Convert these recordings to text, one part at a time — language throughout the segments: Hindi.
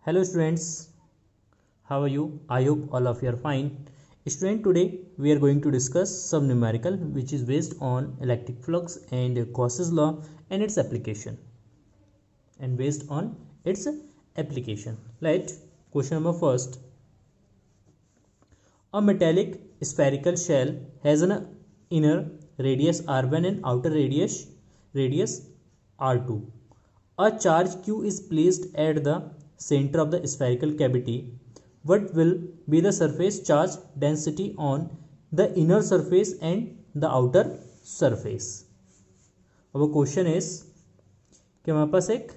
Hello students, how are you? I hope all of you are fine. Student, today we are going to discuss some numerical which is based on electric flux and Gauss's law and its application. Let question number first. A metallic spherical shell has an inner radius r1 and outer radius r2. A charge q is placed at the center of the spherical cavity. What will be the surface charge density on the inner surface and the outer surface? अब क्वेश्चन इज कि हमारे पास एक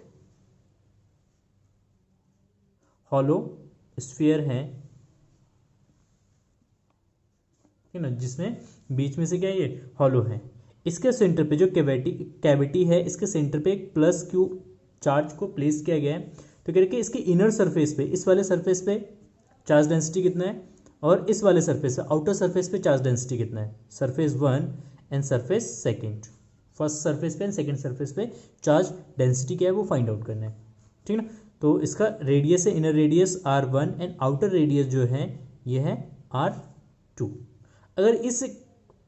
हॉलो स्फीयर है, ठीक ना, जिसमें बीच में से क्या है, ये हॉलो है। इसके सेंटर पे जो कैविटी है, इसके सेंटर पे एक प्लस क्यू चार्ज को प्लेस किया गया है। तो कह रहे कि इसके इनर सरफेस पे, इस वाले सरफेस पे चार्ज डेंसिटी कितना है और इस वाले सरफेस पे, आउटर सरफेस पे चार्ज डेंसिटी कितना है। Surface one and surface second, first surface पे एंड सेकंड सरफेस पे चार्ज डेंसिटी क्या है वो फाइंड आउट करना है, ठीक ना। तो इसका रेडियस है, inner radius r1 and outer radius जो है ये है r2। अगर इस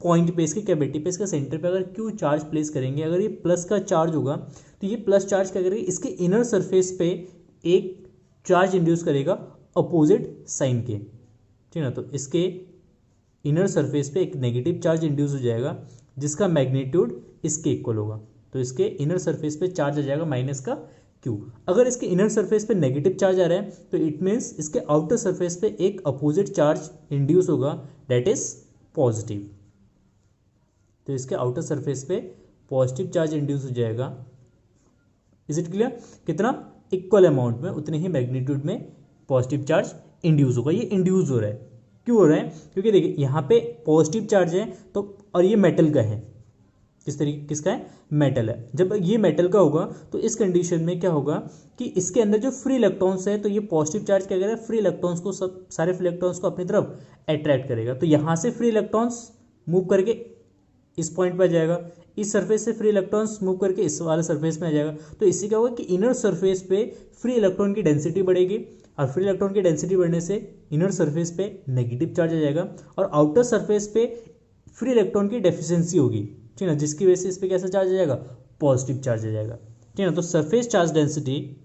पॉइंट पे, इसके कैविटी पे, इसके सेंटर पे अगर क्यू चार्ज प्लेस करेंगे, अगर ये प्लस का चार्ज होगा तो ये प्लस चार्ज क्या करेगा, इसके इनर सरफेस पे एक चार्ज इंड्यूस करेगा अपोजिट साइन के, ठीक ना। तो इसके इनर सरफेस पे एक नेगेटिव चार्ज इंड्यूस हो जाएगा जिसका मैग्नीट्यूड इसके इक्वल होगा। तो इसके इनर सरफेस पे चार्ज आ जाएगा माइनस का क्यू। अगर इसके इनर सरफेस पे नेगेटिव चार्ज आ रहा है तो इट मीन्स इसके आउटर सरफेस पे एक अपोजिट चार्ज इंड्यूस होगा, दैट इज पॉजिटिव। तो इसके आउटर सरफेस पे पॉजिटिव चार्ज इंड्यूस हो जाएगा। Is it clear? कितना? इक्वल अमाउंट में, उतने ही मैग्नीट्यूड में पॉजिटिव चार्ज इंड्यूस होगा। ये इंड्यूस हो रहा है, क्यों हो रहा है? क्योंकि देखिए यहाँ पे पॉजिटिव चार्ज है तो, और ये मेटल का है। किस तरीके, किसका है? मेटल है। जब ये मेटल का होगा तो इस कंडीशन में क्या होगा कि इसके अंदर जो फ्री इलेक्ट्रॉन्स है, तो ये पॉजिटिव चार्ज क्या करेगा, फ्री इलेक्ट्रॉन्स को, सब सारे फ्री इलेक्ट्रॉन्स को अपनी तरफ अट्रैक्ट करेगा। तो यहाँ से फ्री इलेक्ट्रॉन्स मूव करके इस पॉइंट पर आ जाएगा, इस सरफेस से फ्री इलेक्ट्रॉन्स मूव करके इस वाले सरफेस में आ जाएगा। तो इससे क्या होगा कि इनर सरफेस पे फ्री इलेक्ट्रॉन की डेंसिटी बढ़ेगी, और फ्री इलेक्ट्रॉन की डेंसिटी बढ़ने से इनर सरफेस पे नेगेटिव चार्ज आ जाएगा, और आउटर सरफेस पे फ्री इलेक्ट्रॉन की डेफिशिएंसी होगी, ठीक है ना, जिसकी वजह से इस पे कैसा चार्ज आ जाएगा, पॉजिटिव चार्ज आ जाएगा, ठीक है ना। तो surface charge density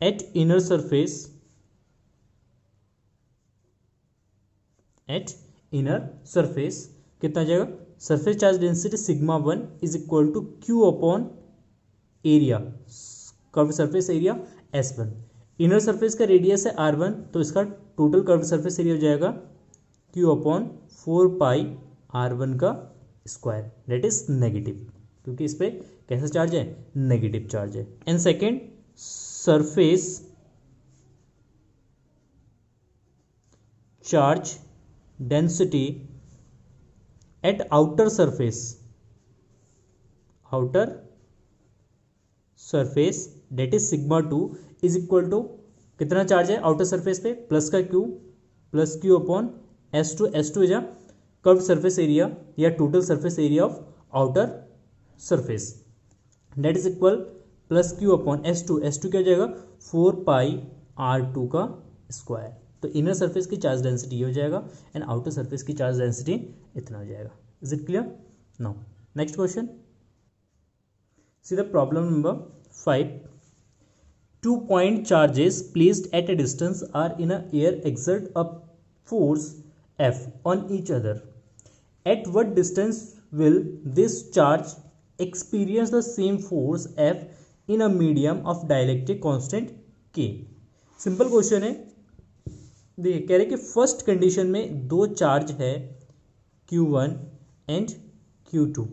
at inner surface कितना जाएगा? Surface charge density sigma 1 is equal to Q upon area, curve surface area S1। Inner surface का रेडियस है R1, तो इसका टोटल कर्व सरफेस एरिया हो जाएगा क्यू अपॉन 4 पाई R1 का स्क्वायर, दैट इज नेगेटिव, क्योंकि इस पे कैसा चार्ज है, नेगेटिव चार्ज है। And second, surface charge density at outer surface that is sigma 2 is equal to, कितना चार्ज है आउटर सरफेस पे, plus q upon S2 is a curve surface area या total surface area of outer surface, that is equal plus q upon S2 क्या हो जाएगा, 4 पाई R2 का स्क्वायर। तो इनर सरफेस की चार्ज डेंसिटी ये हो जाएगा एंड आउटर सरफेस की चार्ज डेंसिटी इतना हो जाएगा। Is it clear? Now next question, see the problem number 5। 2 point charges placed at a distance are in a air exert a force F on each other. At what distance will this charge experience the same force F in a medium of dielectric constant K? Simple question है। देखिए कह रहे कि फर्स्ट कंडीशन में दो चार्ज है Q1 एंड Q2,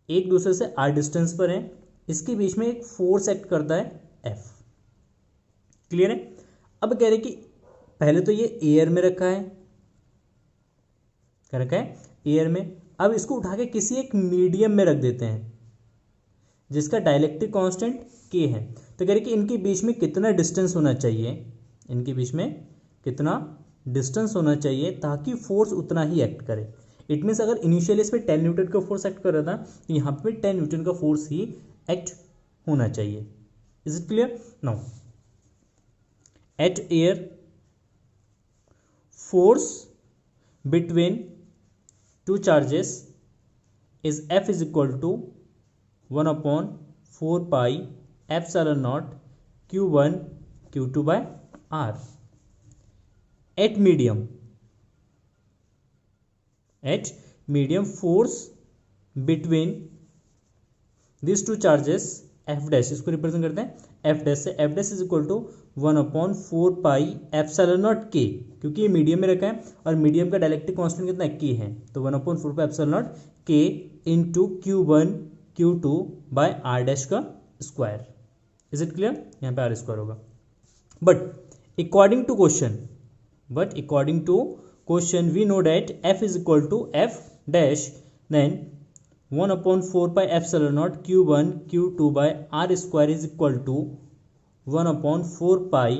एक दूसरे से r डिस्टेंस पर है, इसके बीच में एक फोर्स एक्ट करता है F। क्लियर है? अब कह रहे कि पहले तो ये एयर में रखा है, क्या रखा है, एयर में। अब इसको उठा के किसी एक मीडियम में रख देते हैं जिसका डाइलेक्ट्रिक कांस्टेंट K है। तो कह रहे कि इनके बीच में कितना डिस्टेंस होना चाहिए, इनके बीच में कितना डिस्टेंस होना चाहिए ताकि फोर्स उतना ही एक्ट करे। इट मीन्स अगर इनिशियली इस पर 10 न्यूटन का फोर्स एक्ट कर रहा था तो यहाँ पे 10 न्यूटन का फोर्स ही एक्ट होना चाहिए। Is it clear? Now at air force between two charges is F is equal to 1 upon 4 pi epsilon naught Q1 Q2 by R. At medium force between these two charges F dash, इसको रिप्रेजेंट करते हैं F dash से, F dash is equal to 1 upon 4 pi epsilon naught K, क्योंकि ये मीडियम में रखा है और मीडियम का डायलेक्ट्रिक कांस्टेंट कितना है, K है, तो 1 upon 4 pi epsilon naught K into Q1 Q2 by R dash का स्क्वायर। Is it clear? यहाँ पे R स्क्वायर होगा। But according to question we know that F is equal to F dash then 1 upon 4 pi epsilon naught Q1 Q2 by R square is equal to 1 upon 4 pi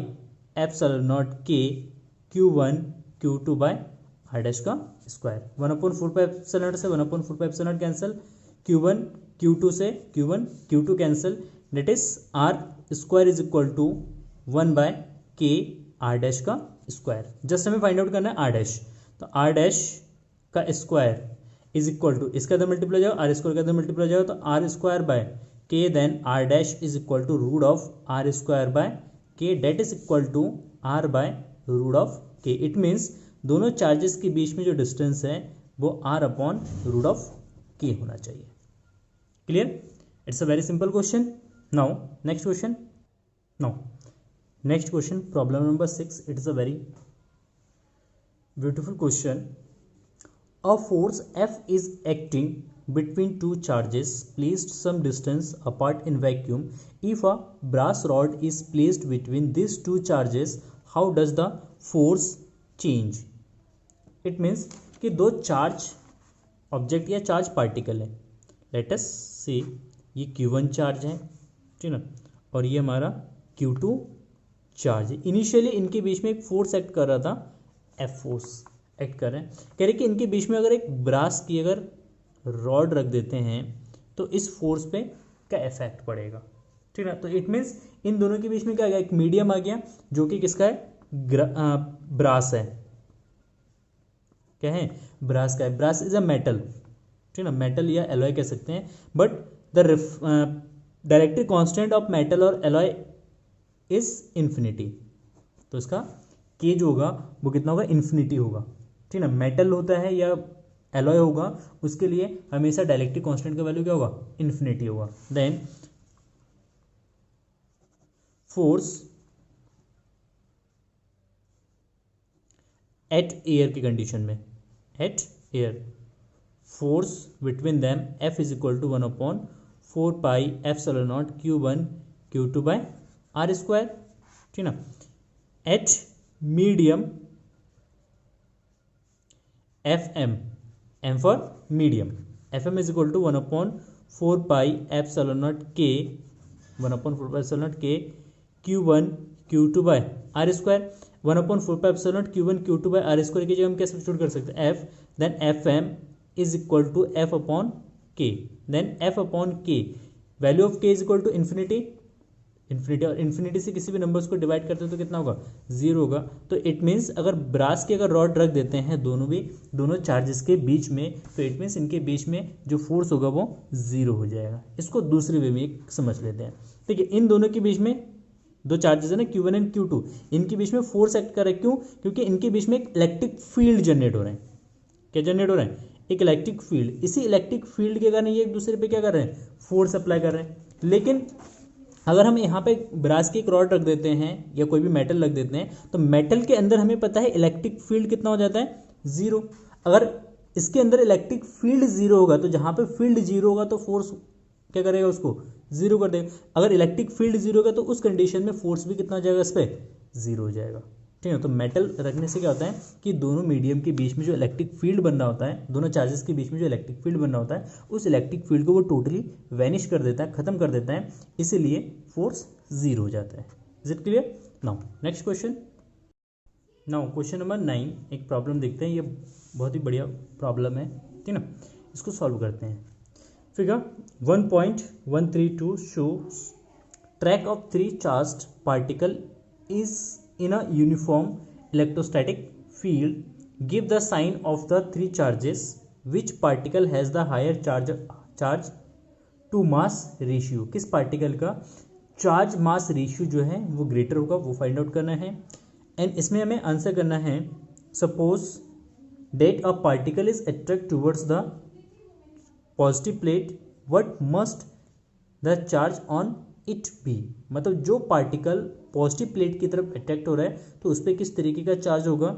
epsilon naught K Q1 Q2 by R dash का square. 1 upon 4 pi epsilon naught से 1 upon 4 pi epsilon naught cancel, Q1 Q2 से Q1 Q2 cancel, that is R square is equal to 1 by K R dash का स्क्वायर। जस्ट हमें फाइंड आउट करना है R डैश, तो R डैश का स्क्वायर इज इक्वल टू इसका अंदर मल्टीप्लाई जाओ, R स्क्वायर के अंदर मल्टीप्लाई जाओ तो R square by K then R dash is equal to root of R square by K, that is equal to R by root of K। It means दोनों चार्जेस के बीच में जो डिस्टेंस है वो R upon root of K होना चाहिए। Clear? It's a very simple question. Now next question problem number 6। It is a very beautiful question. A force F is acting between two charges placed some distance apart in vacuum. If a brass rod is placed between these two charges, how does the force change? It means कि दो चार्ज ऑब्जेक्ट या चार्ज पार्टिकल है। लेट अस सी ये Q1 चार्ज है, ठीक ना, और ये हमारा Q2 चार्ज है। इनिशियली इनके बीच में एक फोर्स एक्ट कर रहा था, F फोर्स एक्ट कर रहे हैं। कह रहे कि इनके बीच में अगर एक ब्रास की अगर रॉड रख देते हैं तो इस फोर्स पे क्या इफेक्ट पड़ेगा, ठीक ना। तो इट मीन्स इन दोनों के बीच में क्या आ गया, एक मीडियम आ गया जो कि किसका है, ब्रास है। क्या है, ब्रास का है। ब्रास इज अ मेटल, ठीक ना, मेटल या एलॉय कह सकते हैं। But the डायरेक्ट्रिक constant of metal और एलॉय इज इन्फिनिटी, तो इसका के जो होगा वो कितना होगा, इन्फिनिटी होगा, ठीक ना। मेटल होता है या एलॉय होगा उसके लिए हमेशा डायरेक्ट्रिक कांस्टेंट का वैल्यू क्या होगा, इन्फिनिटी होगा। देन फोर्स एट एयर की कंडीशन में, at air force between them F is equal to 1 upon 4 pi epsilon naught Q1 Q2 by R square, ठीक ना। At medium FM, M for medium, FM is equal to 1 upon 4 pi epsilon naught K, 1 upon 4 pi epsilon naught K Q1 Q2 by R square. 1 upon 4 pi epsilon naught Q1 Q2 by R square की जगह हम क्या सब्स्टिट्यूट कर सकते हैं, F, then FM is equal to F upon K, then F upon K, value of K is equal to infinity, और इन्फिनिटी से किसी भी नंबर्स को डिवाइड करते हो तो कितना होगा, 0 होगा। तो इट मीन्स अगर ब्रास की अगर रॉड रख देते हैं दोनों चार्जेस के बीच में, तो इट मीन्स इनके बीच में जो फोर्स होगा वो 0 हो जाएगा। इसको दूसरे वे में एक समझ लेते हैं, ठीक है। इन दोनों के बीच में दो चार्जेस है ना, Q1 एंड Q2, इनके बीच में फोर्स एक्ट कर रहा है। क्यों? क्योंकि इनके बीच में एक इलेक्ट्रिक फील्ड जनरेट हो रहे हैं। क्या जनरेट हो रहा है, एक इलेक्ट्रिक फील्ड। इसी इलेक्ट्रिक फील्ड के कारण ये एक दूसरे पे क्या कर रहे हैं, फोर्स अप्लाई कर रहे हैं। लेकिन अगर हम यहाँ पे ब्रास की एक रॉड रख देते हैं या कोई भी मेटल रख देते हैं तो मेटल के अंदर हमें पता है इलेक्ट्रिक फील्ड कितना हो जाता है, 0। अगर इसके अंदर इलेक्ट्रिक फील्ड 0 होगा तो जहाँ पे फील्ड 0 होगा तो फोर्स क्या करेगा, उसको 0 कर देगा। अगर इलेक्ट्रिक फील्ड 0 होगा तो उस कंडीशन में फोर्स भी कितना हो जाएगा, इस पर 0 हो जाएगा, ठीक है। तो मेटल रखने से क्या होता है कि दोनों मीडियम के बीच में जो इलेक्ट्रिक फील्ड बन रहा होता है, दोनों चार्जेस के बीच में जो इलेक्ट्रिक फील्ड बन रहा होता है, उस इलेक्ट्रिक फील्ड को वो टोटली वैनिश कर देता है, खत्म कर देता है, इसीलिए फोर्स 0 हो जाता है। Is it clear? Now next question. Now question number 9 एक प्रॉब्लम देखते हैं, ये बहुत ही बढ़िया प्रॉब्लम है, ठीक ना। इसको सॉल्व करते हैं। Figure 1.132 shows track of three charged particle is in a uniform electrostatic field. Give the sign of the three charges. Which particle has the higher charge to mass ratio? किस पार्टिकल का चार्ज मास रेशियो जो है वो ग्रेटर होगा, वो फाइंड आउट करना है। एंड इसमें हमें आंसर करना है, suppose date a particle is attract towards the positive plate, what must the charge on it be. मतलब जो पार्टिकल पॉजिटिव प्लेट की तरफ अट्रैक्ट हो रहा है तो उस पर किस तरीके का चार्ज होगा,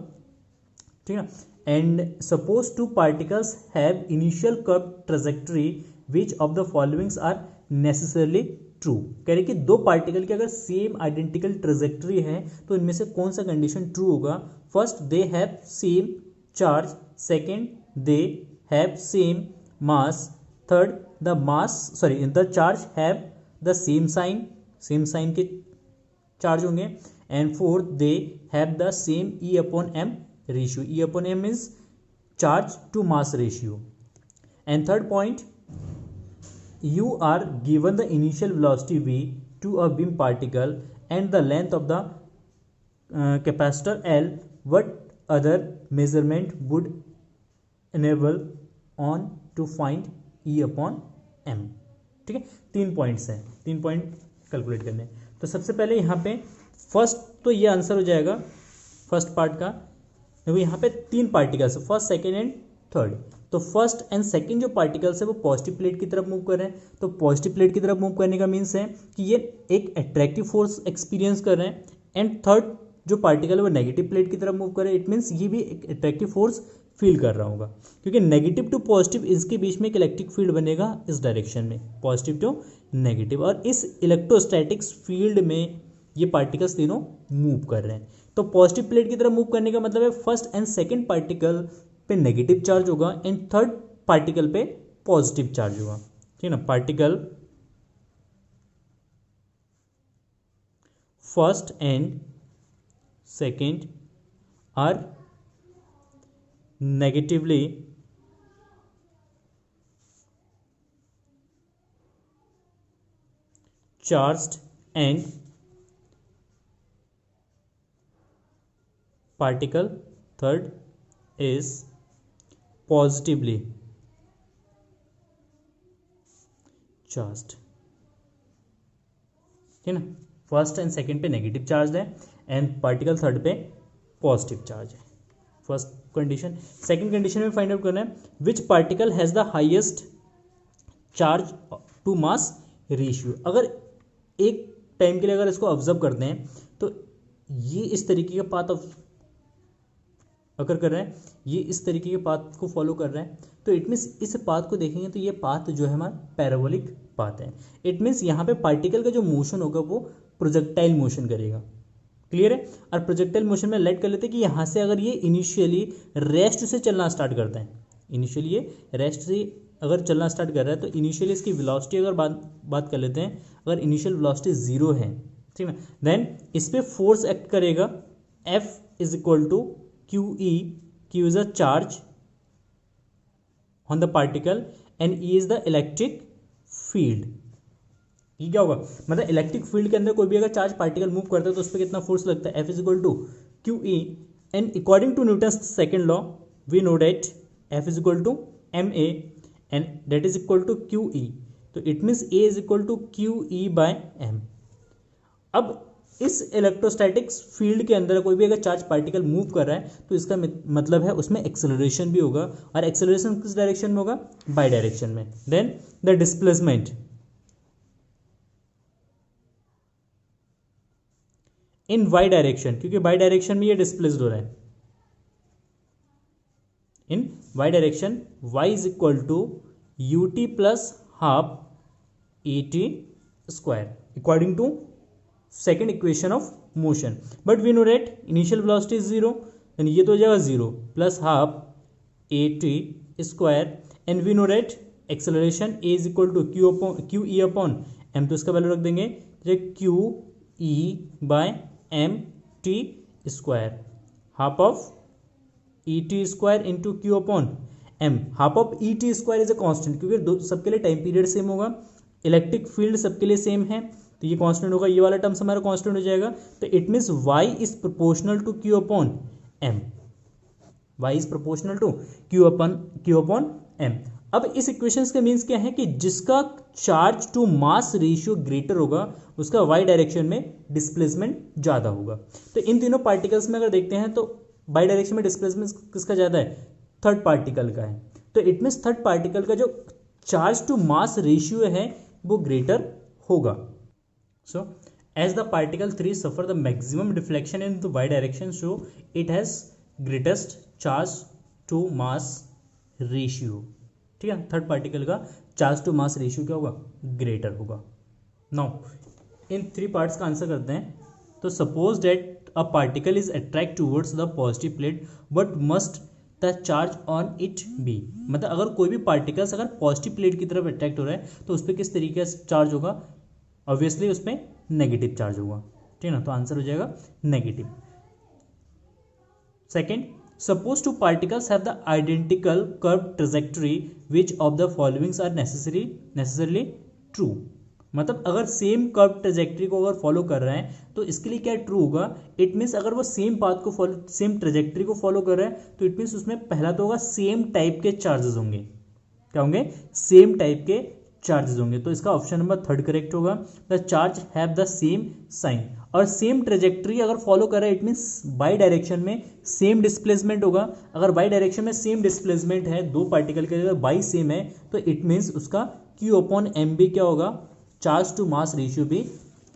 ठीक है। And suppose two particles have initial curve trajectory, which of the followings are necessarily true. कह रहे कि दो पार्टिकल की अगर सेम आइडेंटिकल ट्रेजेक्टरी है तो इनमें से कौन सा कंडीशन ट्रू होगा। First, they have same charge. Second, they have same mass. Third, the charge have the same sign के चार्ज होंगे। And fourth, they have the same E upon M ratio. E upon M is charge to mass ratio. And third point, you are given the initial velocity v to a beam particle and the length of the capacitor L. What other measurement would enable on to find E upon m? ठीक है, 3 पॉइंट्स हैं, 3 पॉइंट कैलकुलेट करने हैं। तो सबसे पहले यहाँ पे फर्स्ट तो ये आंसर हो जाएगा फर्स्ट पार्ट का। देखो यहाँ पे 3 particles, first second and third. तो फर्स्ट एंड सेकंड जो पार्टिकल्स है वो पॉजिटिव प्लेट की तरफ मूव कर रहे हैं। तो पॉजिटिव प्लेट की तरफ मूव करने का मीन्स है कि ये एक अट्रैक्टिव फोर्स एक्सपीरियंस कर रहे हैं। एंड थर्ड जो पार्टिकल है वो नेगेटिव प्लेट की तरफ मूव कर रहे हैं। इट मीन्स ये भी एक अट्रैक्टिव फोर्स फील कर रहा होगा, क्योंकि नेगेटिव टू पॉजिटिव इसके बीच में एक इलेक्ट्रिक फील्ड बनेगा इस डायरेक्शन में, पॉजिटिव टू नेगेटिव। और इस इलेक्ट्रोस्टैटिक्स फील्ड में ये पार्टिकल्स तीनों मूव कर रहे हैं। तो पॉजिटिव प्लेट की तरफ मूव करने का मतलब है फर्स्ट एंड सेकेंड पार्टिकल पे नेगेटिव चार्ज होगा एंड थर्ड पार्टिकल पे पॉजिटिव चार्ज होगा, ठीक है ना। Particle first and second are negatively charged and particle third is positively charged, ठीक है ना। फर्स्ट एंड सेकेंड पे नेगेटिव चार्ज है एंड पार्टिकल थर्ड पे पॉजिटिव चार्ज है, फर्स्ट कंडीशन। सेकेंड कंडीशन में फाइंड आउट करना है which particle has the highest charge to mass ratio. अगर एक टाइम के लिए अगर इसको ऑब्जर्व करते हैं तो ये इस तरीके का पाथ अगर कर रहे हैं, ये इस तरीके के पाथ को फॉलो कर रहे हैं, तो इट मीन्स इस पाथ को देखेंगे तो ये पाथ जो है हमारा पैराबोलिक पाथ है। इट मीन्स यहाँ पे पार्टिकल का जो मोशन होगा वो प्रोजेक्टाइल मोशन करेगा, क्लियर है। और प्रोजेक्टाइल मोशन में लेट कर लेते हैं कि यहाँ से अगर ये इनिशियली रेस्ट से चलना स्टार्ट करता है, इनिशियली ये रेस्ट से अगर चलना स्टार्ट कर रहा है तो इनिशियली इसकी वेलोसिटी अगर बात कर लेते हैं, अगर इनिशियल वेलोसिटी 0 है, ठीक है, देन इस पर फोर्स एक्ट करेगा F is equal to QE, Q is a charge on the particle and E is the electric field। ये क्या होगा, मतलब इलेक्ट्रिक फील्ड के अंदर कोई भी अगर चार्ज पार्टिकल मूव करता है तो उस पर कितना फोर्स लगता है, F is equal to QE and according to Newton's second law we know that F is equal to ma and that is equal to QE। तो it means A is equal to QE by m। अब इस इलेक्ट्रोस्टैटिक्स फील्ड के अंदर कोई भी अगर चार्ज पार्टिकल मूव कर रहा है तो इसका मतलब है उसमें एक्सेलरेशन भी होगा, और एक्सेलरेशन किस डायरेक्शन में होगा, बाई डायरेक्शन में। Then the displacement in y direction, क्योंकि बाई डायरेक्शन में ये डिस्प्लेस्ड हो रहा है, in y direction y is equal to ut plus half at square according to second equation of motion. But we know that initial velocity is 0, यानी ये तो हो जाएगा 0 plus half at square and we know that acceleration a is equal to q e upon m, तो इसका वैल्यू रख देंगे Q E by M T square. Half of E T square into Q upon M. Half of E T square is a constant, क्योंकि सबके लिए टाइम पीरियड सेम होगा, इलेक्ट्रिक फील्ड सबके लिए सेम है, तो ये कांस्टेंट होगा, ये वाला टर्म्स हमारा कांस्टेंट हो जाएगा। तो it means Y is proportional to Q upon M, Y is proportional to Q upon M. अब इस इक्वेशंस के मीन्स क्या है कि जिसका charge to mass ratio greater होगा उसका वाई डायरेक्शन में डिस्प्लेसमेंट ज़्यादा होगा। तो इन तीनों पार्टिकल्स में अगर देखते हैं तो वाई डायरेक्शन में डिस्प्लेसमेंट किसका ज़्यादा है, थर्ड पार्टिकल का है। तो इट मीन्स थर्ड पार्टिकल का जो चार्ज टू मास रेशियो है वो ग्रेटर होगा। So as the particle 3 suffer the maximum deflection in the Y direction, so it has greatest charge to mass ratio. ठीक है, थर्ड पार्टिकल का चार्ज टू मास रेशियो क्या होगा, ग्रेटर होगा। नाउ इन 3 पार्ट्स का आंसर करते हैं। तो suppose that a particle is attract towards the positive plate but must the charge on it be. मतलब अगर कोई भी पार्टिकल्स अगर पॉजिटिव प्लेट की तरफ अट्रैक्ट हो रहा है तो उस पर किस तरीके से चार्ज होगा, ऑब्वियसली उस पर नेगेटिव चार्ज होगा। ठीक है ना, तो आंसर हो जाएगा negative. Second, suppose two particles have the identical curved trajectory, which of the followings are necessarily true। मतलब अगर सेम कर्व ट्रेजेक्ट्री को अगर फॉलो कर रहे हैं तो इसके लिए क्या ट्रू होगा, इट मीन्स अगर वो सेम पाथ को फॉलो, सेम ट्रेजेक्ट्री को फॉलो कर रहे हैं तो इट मीन्स उसमें पहला तो होगा सेम टाइप के चार्जेस होंगे। क्या होंगे, सेम टाइप के चार्जेस होंगे। तो इसका ऑप्शन नंबर 3 करेक्ट होगा। The charge have the same sign, और सेम ट्रेजेक्ट्री अगर फॉलो कर रहा है इट मीन्स बाई डायरेक्शन में सेम डिस्प्लेसमेंट होगा। अगर बाई डायरेक्शन में सेम डिस्प्लेसमेंट है, दो पार्टिकल के अगर बाई सेम है तो इट मीन्स उसका क्यू अपॉन एम भी क्या होगा, चार्ज टू मास रेशियो भी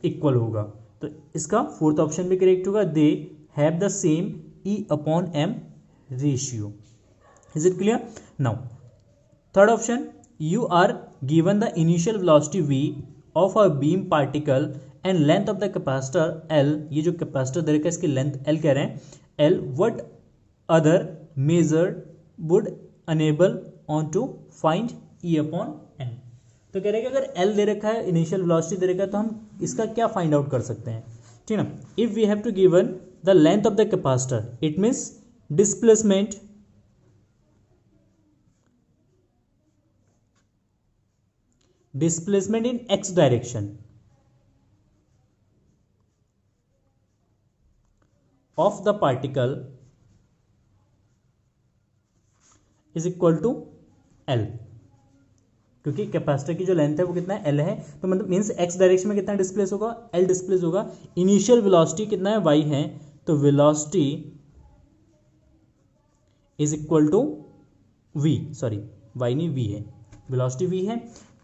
इक्वल होगा। तो इसका 4th ऑप्शन भी करेक्ट होगा, दे have the same E upon M ratio. Is it clear? Now third option, you are given the initial velocity v of a beam particle and length of the capacitor L। ये जो कैपेसिटर दे रखा है इसकी लेंथ L कह रहे हैं L, what other measure would enable on to find E upon M। तो कह रहे हैं कि अगर L दे रखा है, इनिशियल वेलोसिटी दे रखा है, तो हम इसका क्या फाइंड आउट कर सकते हैं। ठीक है ना, if we have to given the length of the capacitor it means displacement in x direction of the particle is equal to L। क्योंकि कैपेसिटर की जो लेंथ है वो कितना है, L है, तो मतलब मीन्स x डायरेक्शन में कितना डिस्प्लेस होगा, L डिस्प्लेस होगा। इनिशियल वेलोसिटी कितना है, y है, तो velocity is equal to v, sorry y नहीं v है, वेलोसिटी v है।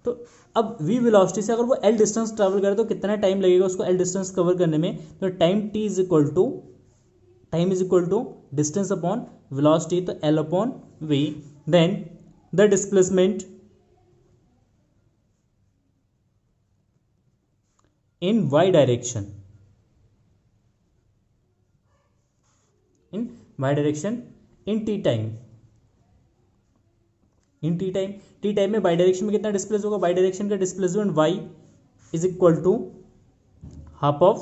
तो अब v वेलोसिटी से अगर वो l डिस्टेंस ट्रैवल करे तो कितना टाइम लगेगा उसको l डिस्टेंस कवर करने में, तो time t is equal to distance upon velocity, तो l upon v। Then the displacement in y direction, in t time, t time में बाई डायरेक्शन में कितना डिस्प्लेस होगा, बाई डायरेक्शन का displacement y is equal to half of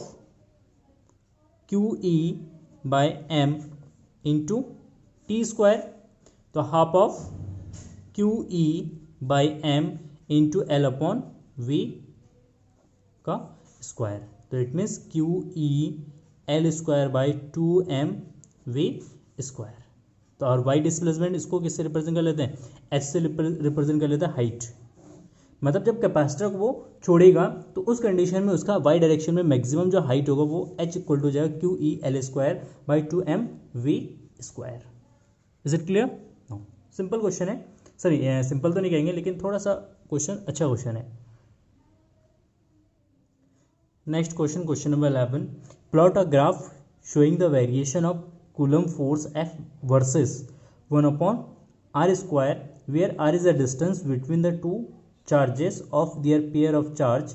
q E by m into t square. तो half of q E by m into l upon v का स्क्वायर। तो it means q E L square by 2m V square. तो और वाई डिस्प्लेसमेंट इसको किससे रिप्रेजेंट कर लेते हैं, एच से रिप्रेजेंट कर लेते हैं, हाइट। मतलब जब कैपेसिटर को वो छोड़ेगा तो उस कंडीशन में उसका वाई डायरेक्शन में मैक्सिमम जो हाइट होगा वो एच इक्वल टू जाएगा Q E L square by 2m V square. Is it clear? No, simple question है, सॉरी सिंपल तो नहीं कहेंगे लेकिन थोड़ा सा क्वेश्चन अच्छा क्वेश्चन है। Next question, question number 11, plot a graph showing the variation of Coulomb force F versus 1 upon r square, where r is the distance between the two charges of their pair of charge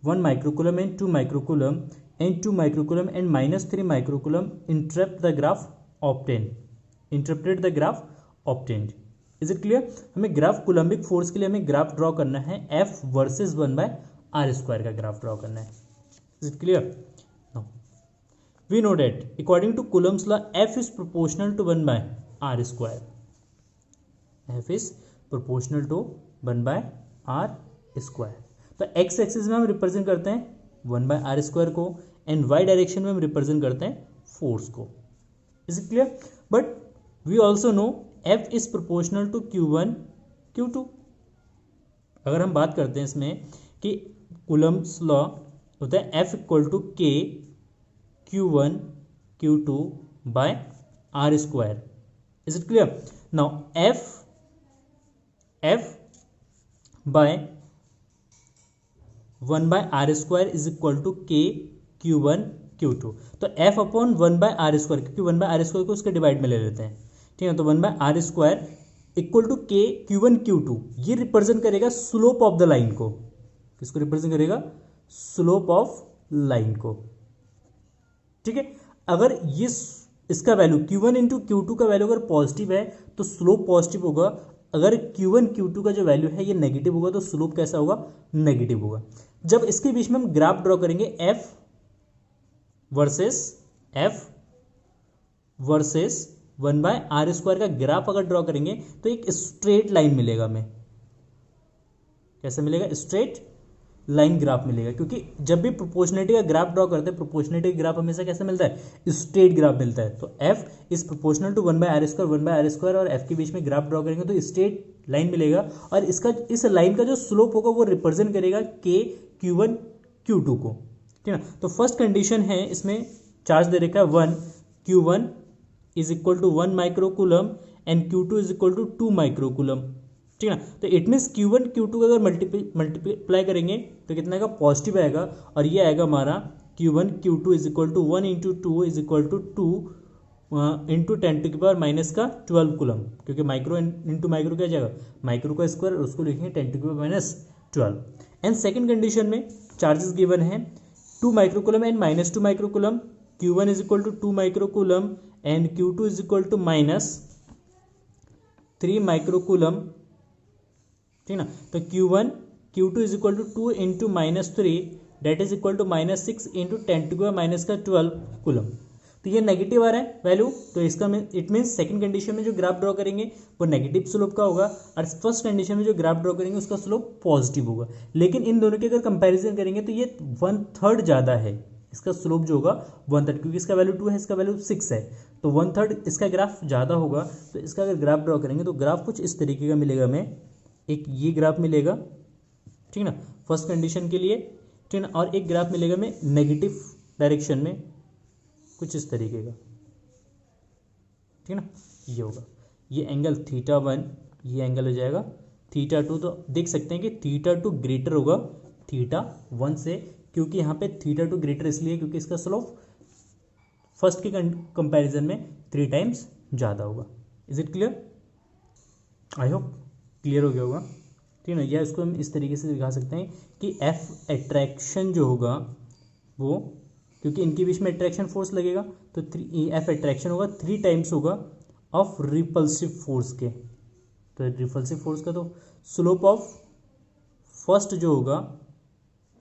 1 microcoulomb and 2 microcoulomb and 2 microcoulomb and minus 3 microcoulomb interpret the graph obtained। Is it clear? हमें ग्राफ कूलम्बिक फोर्स के लिए हमें ग्राफ ड्रॉ करना है, F versus 1 by r square का ग्राफ ड्रॉ करना है। Is it clear? We know that according to Coulomb's law F is proportional to 1/r²। F is proportional to 1/r²। तो एक्स एक्सिस में हम रिप्रेजेंट करते हैं 1/r² को, एंड वाई डायरेक्शन में हम रिप्रेजेंट करते हैं फोर्स को। Is it clear? But we also know F is proportional to Q1 Q2। अगर हम बात करते हैं इसमें कि कूलम्स लॉ होता है F equal to K Q1 Q2 by r²। Is it clear? Now F by 1/r² is equal to K Q1 Q2। तो f अपॉन 1/r², क्योंकि 1/r² को उसके डिवाइड में ले लेते हैं, ठीक है। तो 1/r² equal to K Q1 Q2, ये रिप्रेजेंट करेगा स्लोप ऑफ द लाइन को। किसको रिप्रेजेंट करेगा? स्लोप ऑफ लाइन को, ठीक है। अगर ये इसका वैल्यू Q1 इंटू Q2 का वैल्यू अगर पॉजिटिव है तो स्लोप पॉजिटिव होगा। अगर Q1 Q2 का जो वैल्यू है ये नेगेटिव होगा तो स्लोप कैसा होगा? नेगेटिव होगा। जब इसके बीच में हम ग्राफ ड्रॉ करेंगे एफ वर्सेस 1/r² का ग्राफ अगर ड्रॉ करेंगे तो एक स्ट्रेट लाइन मिलेगा हमें। कैसे मिलेगा? स्ट्रेट लाइन ग्राफ मिलेगा, क्योंकि जब भी प्रोपोर्शनलिटी का ग्राफ ड्रॉ करते हैं, प्रोपोर्शनलिटी का ग्राफ हमेशा कैसे मिलता है? स्ट्रेट ग्राफ मिलता है। तो F is proportional to 1/r² और एफ के बीच में ग्राफ ड्रॉ करेंगे तो स्ट्रेट लाइन मिलेगा, और इसका इस लाइन का जो स्लोप होगा वो रिप्रेजेंट करेगा के Q1 Q2 को, ठीक है। तो फर्स्ट कंडीशन है, इसमें चार्ज दे रखा है 1, Q1 is equal to 1 microcoulomb and Q2 is equal to 2 microcoulomb, ठीक है ना। तो इट मीन्स Q1 Q2 का अगर मल्टीप्लाई करेंगे तो कितना आएगा? पॉजिटिव आएगा, और ये आएगा हमारा Q1 Q2 is equal to 1 into 2 is equal to 2 into 10⁻⁻12 coulomb, क्योंकि माइक्रो इंटू माइक्रो क्या जाएगा? माइक्रो का स्क्वायर, उसको लिखेंगे 10⁻⁻12। एंड सेकेंड कंडीशन में चार्जेस गिवन है 2 microcoulomb and -2 microcoulomb. Q1 is equal to 2 microcoulomb and Q2 is equal to -3 microcoulomb, ठीक ना। तो Q1 Q2 is equal to 2 into -3 that is equal to -6 into 10⁻⁻12 coulomb. तो ये नेगेटिव आ रहा है वैल्यू, तो इसका इट मीन्स सेकंड कंडीशन में जो ग्राफ ड्रॉ करेंगे वो नेगेटिव स्लोप का होगा, और फर्स्ट कंडीशन में जो ग्राफ ड्रॉ करेंगे उसका स्लोप पॉजिटिव होगा। लेकिन इन दोनों की अगर कंपैरिजन करेंगे तो ये 1/3 ज़्यादा है, इसका स्लोप जो होगा 1/3, क्योंकि इसका वैल्यू 2 है, इसका वैल्यू 6 है, तो 1/3 इसका ग्राफ ज़्यादा होगा। तो इसका अगर ग्राफ ड्रॉ करेंगे तो ग्राफ कुछ इस तरीके का मिलेगा हमें, एक ये ग्राफ मिलेगा, ठीक ना, फर्स्ट कंडीशन के लिए, ठीक ना, और एक ग्राफ मिलेगा हमें नेगेटिव डायरेक्शन में कुछ इस तरीके का, ठीक ना। ये होगा, ये एंगल θ1, ये एंगल हो जाएगा θ2। तो देख सकते हैं कि θ2 ग्रेटर होगा θ1 से, क्योंकि यहाँ पे θ2 ग्रेटर इसलिए क्योंकि इसका स्लोप फर्स्ट के कंपैरिजन में 3 टाइम्स ज़्यादा होगा। Is it clear? I hope clear हो गया होगा, ठीक है ना। या इसको हम इस तरीके से दिखा सकते हैं कि एफ अट्रैक्शन जो होगा वो, क्योंकि इनके बीच में अट्रैक्शन फोर्स लगेगा तो एफ अट्रैक्शन होगा 3 टाइम्स होगा ऑफ रिपल्सिव फोर्स के। तो रिपल्सिव फोर्स का तो स्लोप ऑफ फर्स्ट जो होगा,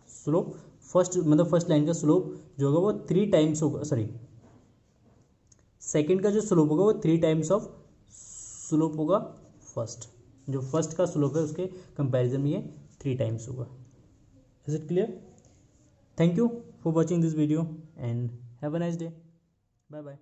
स्लोप फर्स्ट मतलब फर्स्ट लाइन का स्लोप जो होगा वो 3 टाइम्स होगा, सॉरी सेकेंड का जो स्लोप होगा वो 3 टाइम्स ऑफ स्लोप होगा फर्स्ट, जो फर्स्ट का स्लोप है उसके कंपैरिजन में ये 3 टाइम्स होगा। Is it clear? Thank you for watching this video and have a nice day. Bye bye.